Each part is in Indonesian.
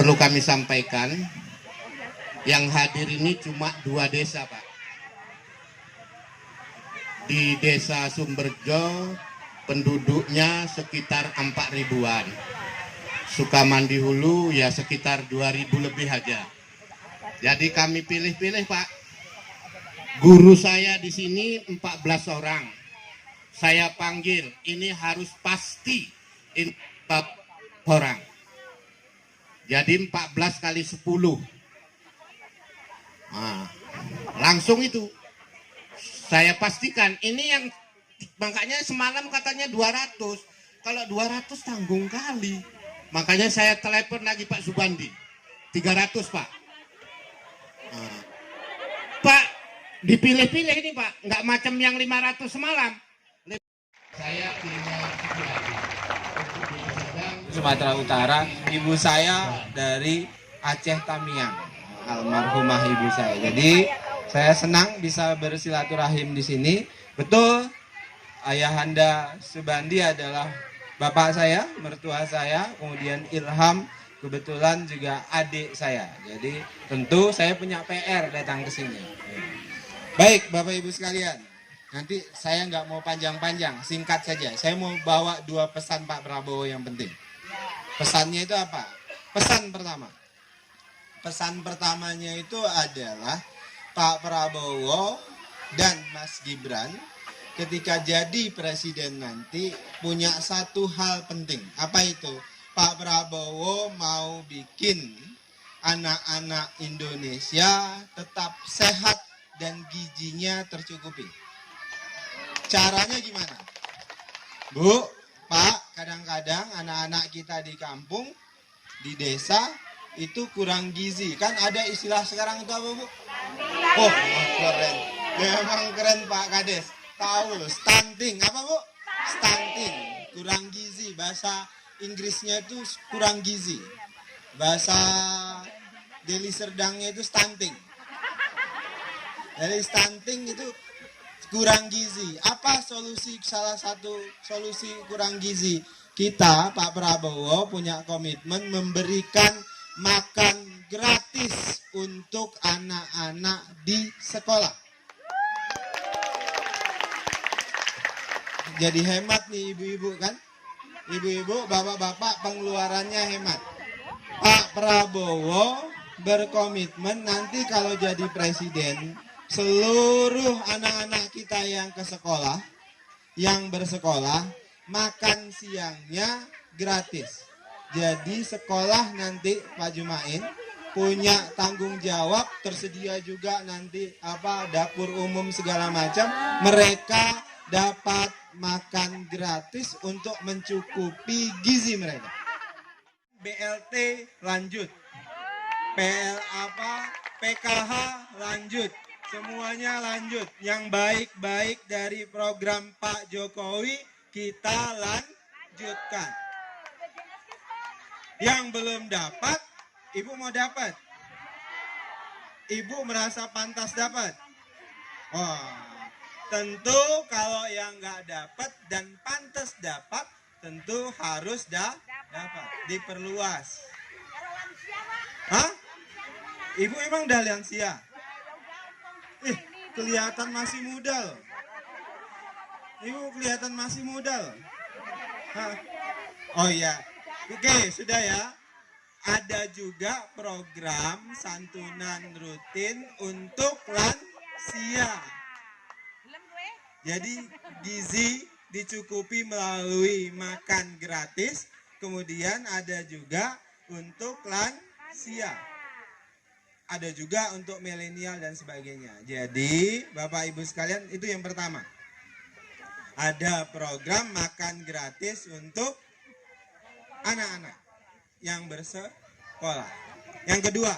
perlu kami sampaikan, yang hadir ini cuma 2 desa, Pak. Di desa Sumberjo penduduknya sekitar 4 ribuan. Sukamandi Hulu ya sekitar 2.000 lebih aja. Jadi kami pilih-pilih, Pak. Guru saya di sini 14 orang. Saya panggil, ini harus pasti 4 orang. Jadi 14 kali 10. Nah, langsung itu. Saya pastikan ini yang makanya semalam katanya 200. Kalau 200 tanggung kali. Makanya saya telepon lagi Pak Subandi. 300, Pak. Nah, Pak, dipilih-pilih ini, Pak. Nggak macam yang 500 semalam. Saya tinggal Sumatera Utara. Ibu saya dari Aceh Tamiang, almarhumah ibu saya. Jadi saya senang bisa bersilaturahim di sini. Betul, Ayahanda Subandi adalah bapak saya, mertua saya, kemudian Ilham kebetulan juga adik saya. Jadi tentu saya punya PR datang ke sini. Baik, Bapak Ibu sekalian. Nanti saya nggak mau panjang-panjang, singkat saja. Saya mau bawa 2 pesan Pak Prabowo yang penting. Pesannya itu apa? Pesan pertama. Pesan pertamanya itu adalah Pak Prabowo dan Mas Gibran ketika jadi presiden nanti punya satu hal penting. Apa itu? Pak Prabowo mau bikin anak-anak Indonesia tetap sehat dan gizinya tercukupi. Caranya gimana? Bu, Pak, kadang-kadang anak-anak kita di kampung, di desa, itu kurang gizi. Kan ada istilah sekarang itu apa, Bu? Oh, keren. Memang keren Pak Kades. Tahu loh, stunting. Apa, Bu? Stunting. Kurang gizi. Bahasa Inggrisnya itu kurang gizi. Bahasa Deli Serdangnya itu stunting. Jadi stunting itu kurang gizi. Apa solusi, salah satu solusi kurang gizi? Kita, Pak Prabowo, punya komitmen memberikan makan gratis untuk anak-anak di sekolah. Jadi hemat nih ibu-ibu kan? Ibu-ibu, bapak-bapak pengeluarannya hemat. Pak Prabowo berkomitmen nanti kalau jadi presiden, seluruh anak-anak kita yang ke sekolah, yang bersekolah, makan siangnya gratis. Jadi sekolah nanti Pak Jumain punya tanggung jawab, tersedia juga nanti dapur umum segala macam, mereka dapat makan gratis untuk mencukupi gizi mereka. BLT lanjut, PKH lanjut, semuanya lanjut. Yang baik-baik dari program Pak Jokowi kita lanjutkan. Yang belum dapat, Ibu mau dapat? Ibu merasa pantas dapat? Oh, tentu kalau yang nggak dapat dan pantas dapat, tentu harus dapat. Diperluas. Hah? Ibu emang udah lansia? Kelihatan masih muda loh. Ibu kelihatan masih muda loh. Hah? Oh iya. Oke, sudah ya. Ada juga program santunan rutin untuk lansia. Jadi gizi dicukupi melalui makan gratis. Kemudian ada juga untuk lansia. Ada juga untuk milenial dan sebagainya. Jadi Bapak Ibu sekalian, itu yang pertama. Ada program makan gratis untuk anak-anak yang bersekolah. Yang kedua,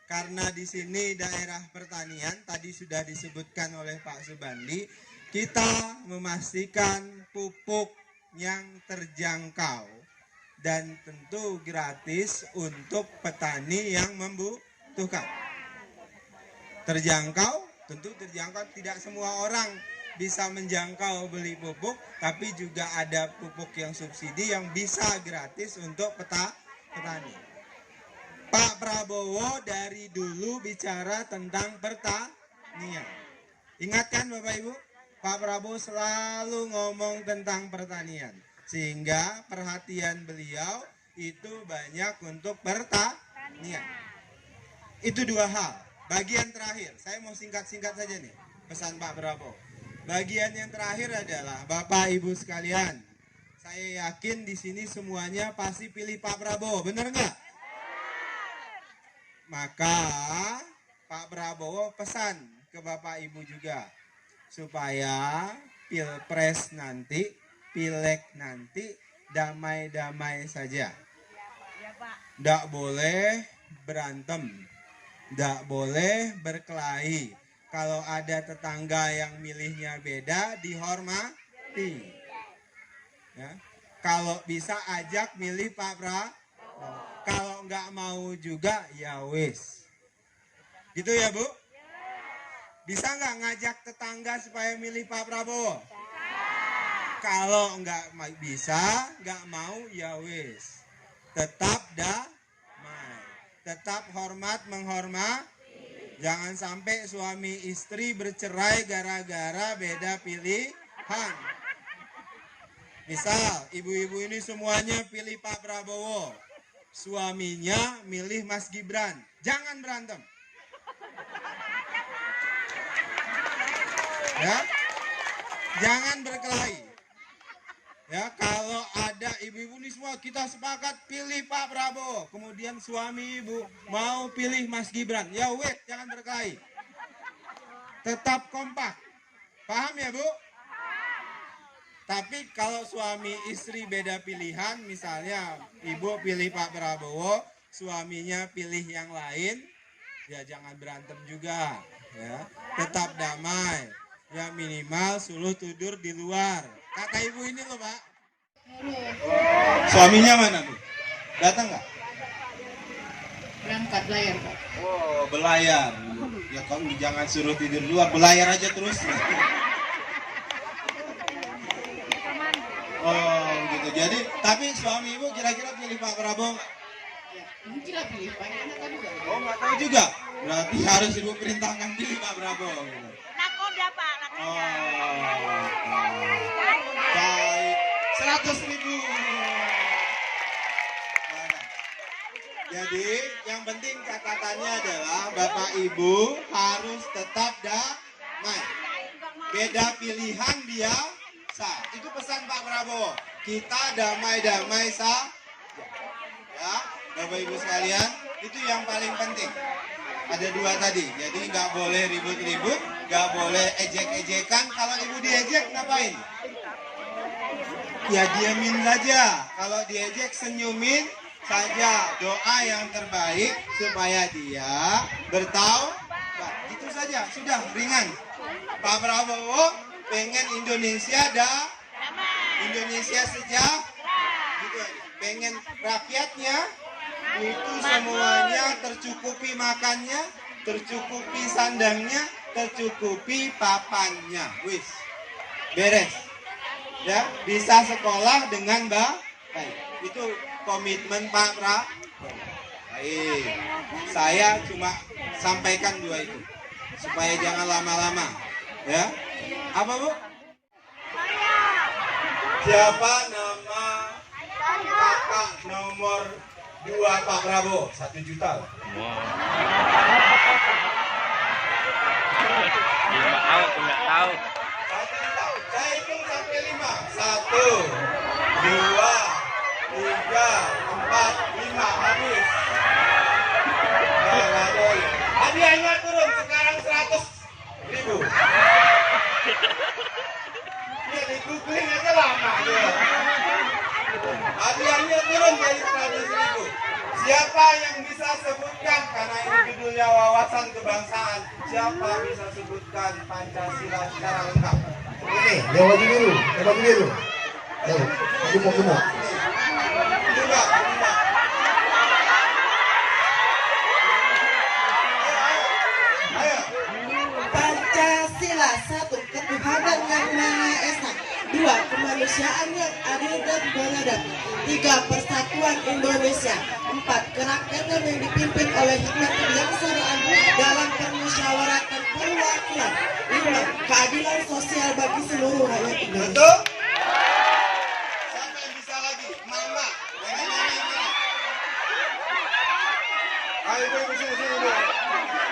karena di sini daerah pertanian, tadi sudah disebutkan oleh Pak Subandi, kita memastikan pupuk yang terjangkau dan tentu gratis untuk petani yang membutuhkan. Tentu terjangkau, tidak semua orang bisa menjangkau beli pupuk, tapi juga ada pupuk yang subsidi yang bisa gratis untuk petani. Pak Prabowo dari dulu bicara tentang pertanian. Ingat kan Bapak Ibu? Pak Prabowo selalu ngomong tentang pertanian. Sehingga perhatian beliau itu banyak untuk pertanian. Itu dua hal. Bagian terakhir, saya mau singkat-singkat saja nih pesan Pak Prabowo. Bagian yang terakhir adalah Bapak Ibu sekalian, saya yakin di sini semuanya pasti pilih Pak Prabowo, benar nggak? Maka Pak Prabowo pesan ke Bapak Ibu juga supaya pilpres nanti, pileg nanti damai-damai saja. Nggak boleh berantem, nggak boleh berkelahi. Kalau ada tetangga yang milihnya beda, dihormati. Ya. Kalau bisa ajak milih Pak Prabowo. Kalau nggak mau juga, ya wis. Gitu ya Bu? Bisa nggak ngajak tetangga supaya milih Pak Prabowo? Kalau nggak bisa, nggak mau, ya wis. Tetap damai. Tetap hormat menghormati. Jangan sampai suami istri bercerai gara-gara beda pilihan. Misal, ibu-ibu ini semuanya pilih Pak Prabowo. Suaminya milih Mas Gibran. Jangan berantem. Ya. Jangan berkelahi. Ya, kalau ada ibu-ibu ini semua kita sepakat pilih Pak Prabowo, kemudian suami ibu mau pilih Mas Gibran, ya wait, jangan berkelahi. Tetap kompak. Paham ya Bu? Tapi kalau suami istri beda pilihan, misalnya ibu pilih Pak Prabowo, suaminya pilih yang lain, ya jangan berantem juga, ya. Tetap damai. Ya minimal suluh tudur di luar. Kata ibu ini loh Pak. Suaminya mana Bu? Datang nggak? Berangkat belayar Pak. Oh belayar. Ya kamu jangan suruh tidur di luar, belayar aja terus. Oh gitu. Jadi tapi suami ibu kira-kira pilih Pak Prabowo? Ya, mungkin lah pilih Pak. Nggak tahu juga. Oh nggak tahu juga. Berarti harus ibu perintahkan pilih Pak Prabowo. Gitu. Nakoda Pak, nakoda. Oh, baik. 100.000. Jadi yang penting catatannya adalah Bapak Ibu harus tetap damai. Beda pilihan biasa. Itu pesan Pak Prabowo. Kita damai-damai saja. Ya, Bapak Ibu sekalian, itu yang paling penting. Ada dua tadi, jadi nggak boleh ribut-ribut, nggak boleh ejek-ejekan. Kalau ibu diejek ngapain? Ya diamin saja. Kalau diejek senyumin saja. Doa yang terbaik supaya dia bertaubat. Itu saja, sudah ringan. Pak Prabowo pengen Indonesia Indonesia sejahtera. Gitu aja. Pengen rakyatnya itu semuanya tercukupi makannya, tercukupi sandangnya, tercukupi papannya. Wis. Beres. Ya, bisa sekolah dengan baik. Itu komitmen Pak Prabowo. Baik. Saya cuma sampaikan dua itu supaya jangan lama-lama. Ya. Apa Bu? Siapa nama kakak nomor 2 Pak Prabowo? 1 juta. Nggak tahu. 1 juta. Saya hitung sampai 5. 1, 2, 3, 4, 5. Habis. Nggak boleh. Hadiahnya turun sekarang 100.000. Ya di googling aja lama ya. Hadiahnya turun jadi 100.000. Siapa yang bisa sebutkan, karena ini judulnya wawasan kebangsaan, siapa bisa sebutkan Pancasila secara lengkap? Ini, yang baju biru, yang baju biru. Ayo, gemuk. Coba. Ayo. Pancasila 1. Ketuhanan yang Maha Esa. 2. Kemanusiaan kemanusiaan yang adil dan beradab. 3. Persatuan Indonesia. 4. Kerakyatan yang dipimpin oleh hikmat kebijaksanaan dalam permusyawaratan perwakilan. 5. Keadilan sosial bagi seluruh rakyat Indonesia. Betul? Siapa yang bisa lagi? Mama. Ayo ibu sini ibu.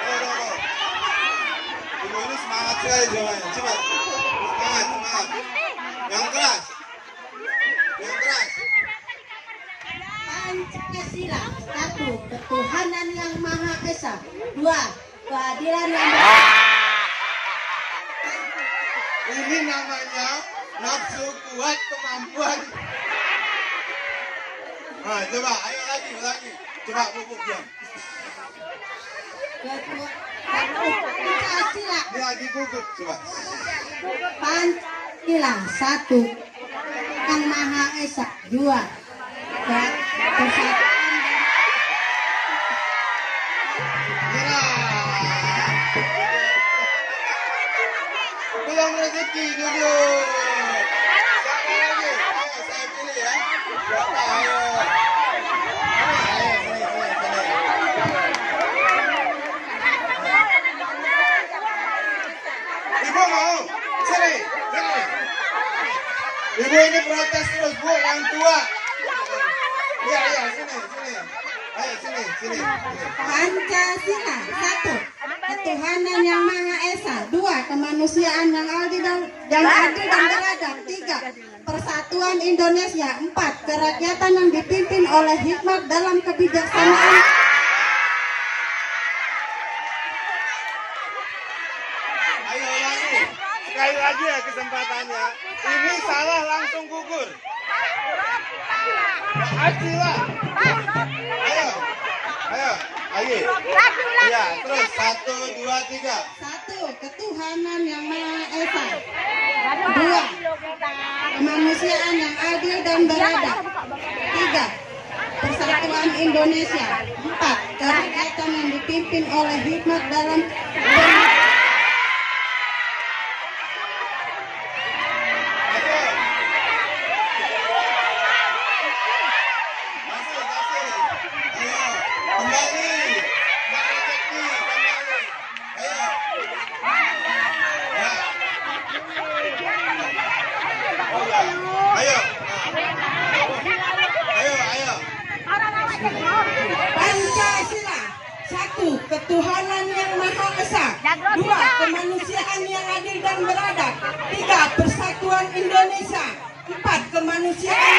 Ayo. Ibu ini semangat sekali jawabannya. Cepat. Semangat. Yang keras. Pancasila. 1. Ketuhanan yang Maha Esa. 2. Keadilan yang Ini namanya nafsu kuat kemampuan. Nah, coba, ayo lagi. Coba pupuk diam. Pancasila. Ini lagi pupuk, coba. Pancasila. 1. Yang Maha Esa. 2. Persatuan. Belum rezeki duduk. Siapa lagi? Ayo saya pilih ya. Siapa? Ayo. Ibu mau? Sini. Ibu ini protes terus, Bu, yang tua. Iya, sini. Ayo sini. Pancasila. 1. Ketuhanan yang Maha Esa. 2. Kemanusiaan yang adil dan beradab. 3. Persatuan Indonesia. 4. Kerakyatan yang dipimpin oleh hikmat dalam kebijaksanaan. Ayo ulangi. Sekali lagi ya kesempatannya. Ini salah langsung gugur. Pancasila. Ayo. Lagi. Iya, terus 1, 2, 3. 1. Ketuhanan yang Maha Esa. 2. Kemanusiaan yang adil dan beradab. 3. Persatuan Indonesia. 4. Kerakyatan yang dipimpin oleh hikmat dalam Masih. Ayo, kembali. Mbak Rezeki, kembali. Ayo. Ya. Oh ya. Ayo. Pancasila. 1. Ketuhanan yang Maha Esa. 2. Kemanusiaan yang adil dan beradab. 3. Persatuan Indonesia. 4. Kemanusiaan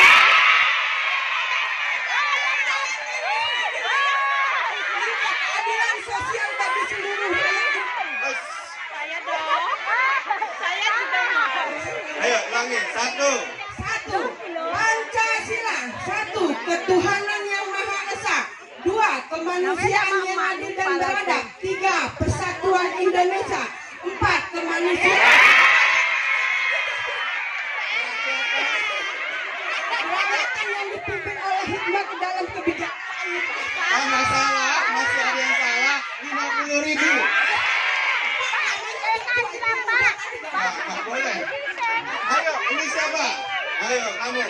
keadilan sosial bagi seluruh rakyat. Saya juga mau. Ayo, ulangi. 1. 1. Pancasila. 1. Ketuhanan yang Maha Esa. 2. Kemanusiaan yang adil dan beradab. 3. Persatuan Indonesia. 4. Kemanusiaan kerakyatan yang dipimpin oleh hikmat dalam kebijaksanaan. Masalah, masih ada yang salah. 50.000. Nggak boleh. Ayo, ini siapa? Ayo, kamu.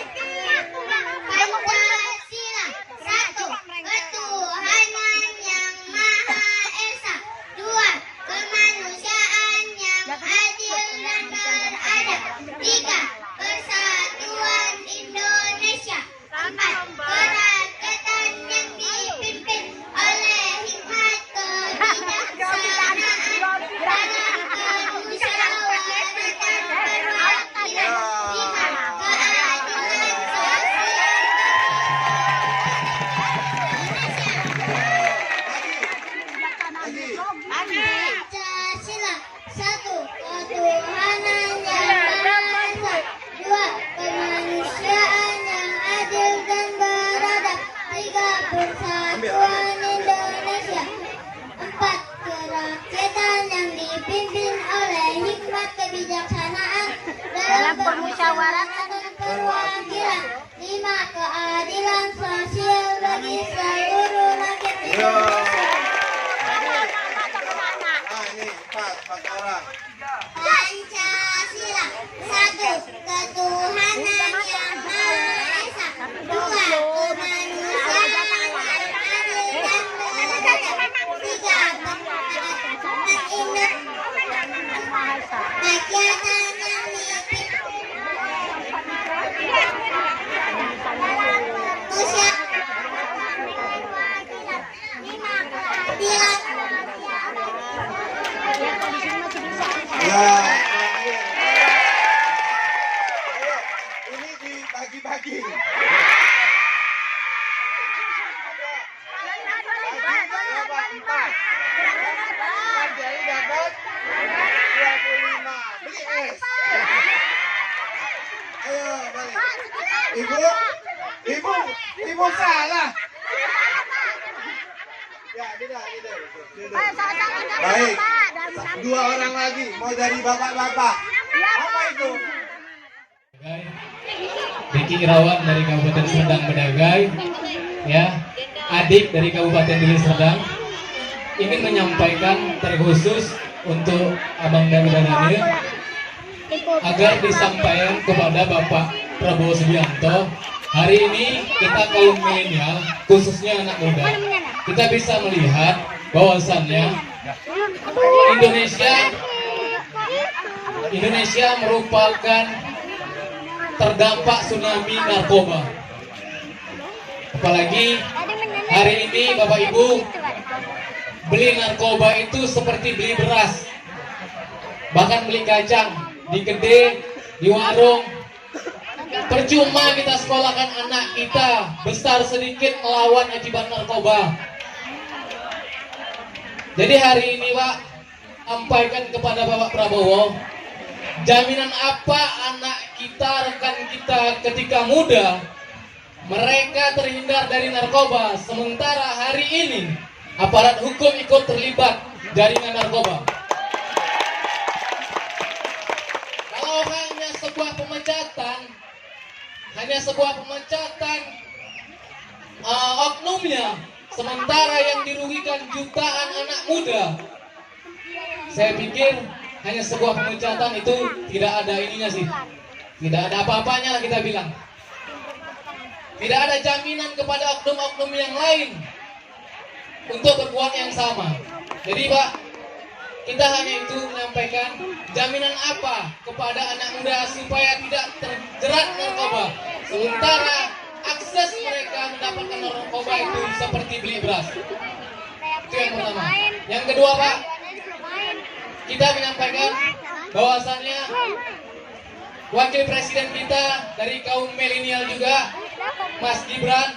Pancasila. 1. Ketuhanan yang Maha Esa. 2. Kemanusiaan yang adil dan beradab. 3. Persatuan Indonesia. 4. Kerakyatan yang dipimpin oleh hikmat kebijaksanaan dalam permusyawaratan perwakilan. 5. Keadilan sosial. Pancasila. 1. Ketuhanan yang Maha Esa. 2. Kemanusiaan yang adil dan beradab. 3. Persatuan Indonesia. 4. Kerakyatan yang dipimpin oleh hikmat kebijaksanaan dalam permusyawaratan perwakilan. 5. Keadilan sosial bagi seluruh rakyat Indonesia. Ini 4 orang. Pancasila. 1. Ketuhanan Ayo balik. Ibu salah. Ya, tidak. Baik. Dua orang lagi mau dari bapak-bapak. Apa itu? Diki Irawan dari Kabupaten Serdang Bedagai, ya, adik dari Kabupaten Deli Serdang, ingin menyampaikan terkhusus untuk Abang dan Daniel agar disampaikan kepada Bapak Prabowo Subianto. Hari ini kita kaum milenial, khususnya anak muda, kita bisa melihat bahwasannya Indonesia merupakan terdampak tsunami narkoba. Apalagi hari ini Bapak Ibu, beli narkoba itu seperti beli beras, bahkan beli kacang di kedai, di warung. Percuma kita sekolahkan anak kita besar sedikit melawan akibat narkoba. Jadi hari ini Pak, sampaikan kepada Bapak Prabowo, jaminan apa anak kita, rekan kita ketika muda mereka terhindar dari narkoba, sementara hari ini aparat hukum ikut terlibat jaringan narkoba. Kalau hanya sebuah pemecatan oknumnya, sementara yang dirugikan jutaan anak muda, saya pikir hanya sebuah pemecatan itu tidak ada ininya sih, tidak ada apa-apanya lah kita bilang. Tidak ada jaminan kepada oknum-oknum yang lain untuk berbuat yang sama. Jadi Pak, kita hanya itu menyampaikan jaminan apa kepada anak muda supaya tidak terjerat narkoba, sementara akses mereka mendapatkan narkoba itu seperti beli beras. Itu yang pertama. Yang kedua Pak, kita menyampaikan bahwasannya wakil presiden kita dari kaum milenial juga, Mas Gibran,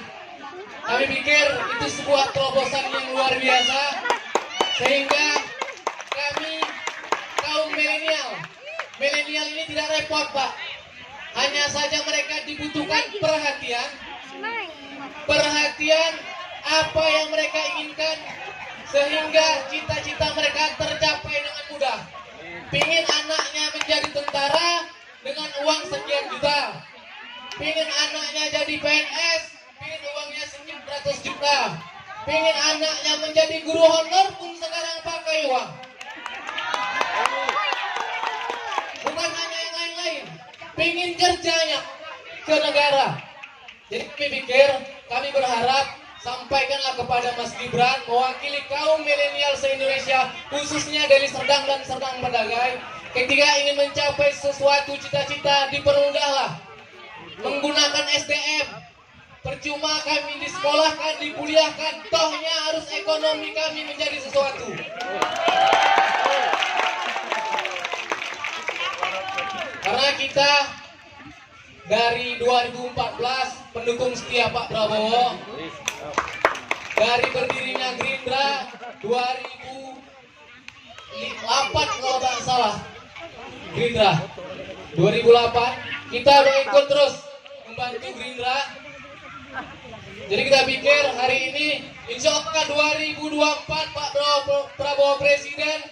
kami pikir itu sebuah terobosan yang luar biasa, sehingga kami kaum milenial ini tidak repot Pak. Hanya saja mereka dibutuhkan perhatian apa yang mereka inginkan, sehingga cita-cita mereka tercapai dengan mudah. Pingin anaknya menjadi tentara dengan uang sekian juta, pingin anaknya jadi PNS, pingin uangnya sekian ratus juta, pingin anaknya menjadi guru honor pun sekarang pakai uang. Bukan hanya yang lain-lain, pingin kerjanya ke negara. Jadi kami pikir, kami berharap sampaikanlah kepada Mas Gibran mewakili kaum milenial se-Indonesia, khususnya dari Serdang dan Serdang Bedagai, ketika ingin mencapai sesuatu cita-cita dipermudahlah menggunakan SDM. Percuma kami disekolahkan, dikuliahkan, tohnya harus ekonomi kami menjadi sesuatu. Karena kita dari 2014 pendukung setia Pak Prabowo, dari berdirinya Gerindra 2008 kalau tak salah, Gerindra 2008 kita udah ikut terus membantu Gerindra. Jadi kita pikir hari ini insya Allah 2024 Pak Prabowo Presiden,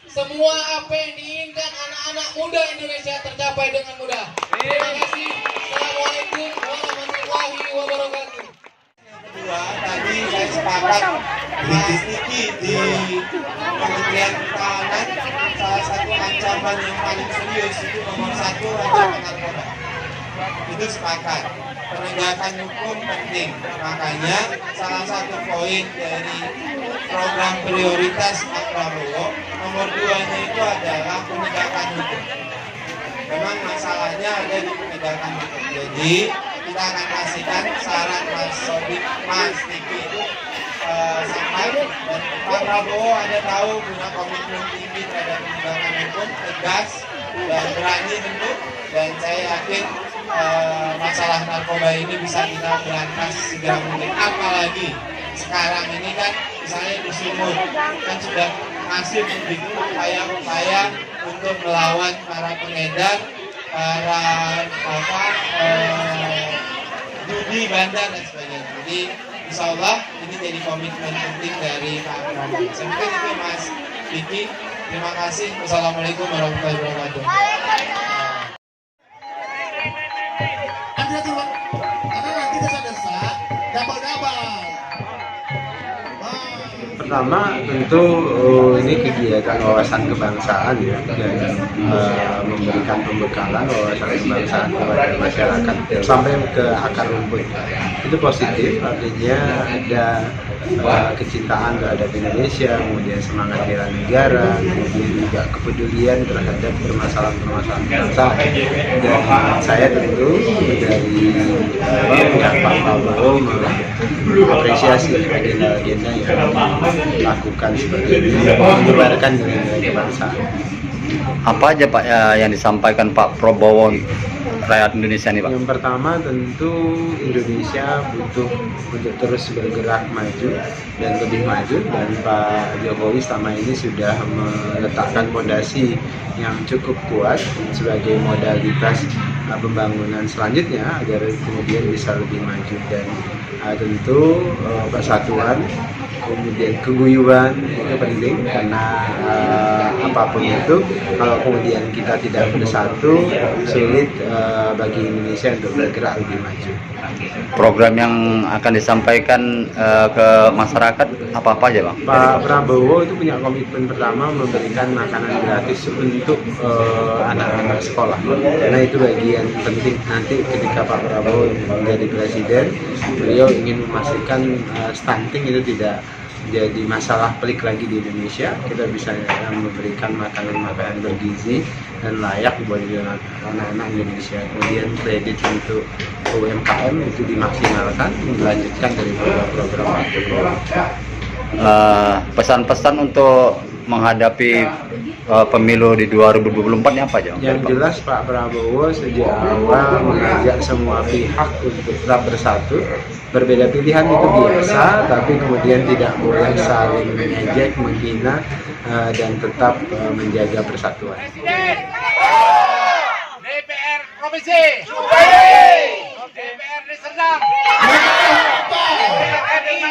semua apa yang diinginkan anak-anak muda Indonesia tercapai dengan mudah. Terima kasih. Assalamualaikum warahmatullahi wabarakatuh. Kedua, tadi saya sepakat Mas Niki di Kementerian Pertahanan, salah satu ancaman yang paling serius itu nomor 1 ancaman narkoba. Itu sepakat. Penegakan hukum penting. Makanya salah satu poin dari program prioritas Pak Prabowo nomor 2-nya itu adalah penegakan hukum. Memang masalahnya ada di penegakan hukum. Jadi kita akan pastikan saran Mas Niki itu sampai, dan Pak Prabowo ada tahu punya komitmen tinggi terhadap penegakan hukum, tegas dan berani tentu, dan saya yakin masalah narkoba ini bisa kita berantas segera mungkin. Apalagi sekarang ini kan misalnya di Sumut kan sudah masif begitu upaya-upaya untuk melawan para pengedar, para judi bandar dan sebagainya. Jadi insya Allah ini jadi komitmen penting dari Pak Prabowo. Saya pikir itu Mas Vicky. Terima kasih. Wassalamualaikum warahmatullahi wabarakatuh. Hati-hati Pak, karena nanti desa-desa double-double. Pertama tentu ini kegiatan wawasan kebangsaan ya, dan memberikan pembekalan wawasan kebangsaan kepada masyarakat sampai ke akar rumput. Itu positif, artinya ada kecintaan terhadap Indonesia, kemudian semangat bela negara, kemudian juga kepedulian terhadap permasalahan-permasalahan bangsa. Dan saya tentu dari pihak Pak Prabowo mengapresiasi agenda-agenda yang dilakukan seperti ini, menyebarkan nilai kebangsaan. Apa aja Pak yang disampaikan Pak Prabowo rakyat Indonesia ini Pak? Yang pertama tentu Indonesia butuh untuk terus bergerak maju dan lebih maju, dan Pak Jokowi selama ini sudah meletakkan fondasi yang cukup kuat sebagai modalitas pembangunan selanjutnya agar kemudian bisa lebih maju. Dan tentu persatuan, kemudian keguyuban itu penting, karena apapun itu kalau kemudian kita tidak bersatu, sulit bagi Indonesia untuk bergerak lebih maju. Program yang akan disampaikan ke masyarakat apa-apa aja Bang? Pak Prabowo itu punya komitmen pertama memberikan makanan gratis untuk anak-anak sekolah, karena itu bagian penting nanti ketika Pak Prabowo menjadi presiden. Beliau ingin memastikan stunting itu tidak jadi masalah pelik lagi di Indonesia. Kita bisa memberikan makanan-makanan bergizi dan layak buat anak-anak Indonesia. Kemudian kredit untuk UMKM itu dimaksimalkan, dilanjutkan dari program Pak Jokowi. Pesan-pesan untuk menghadapi pemilu di 2024 ini apa aja? Yang jelas Pak Prabowo sejak awal mengajak semua pihak untuk tetap bersatu. Berbeda pilihan itu biasa, tapi kemudian tidak boleh saling mengejek, menghina, dan tetap menjaga persatuan. DPR Provinsi, DPRD Serdang, DPR RI.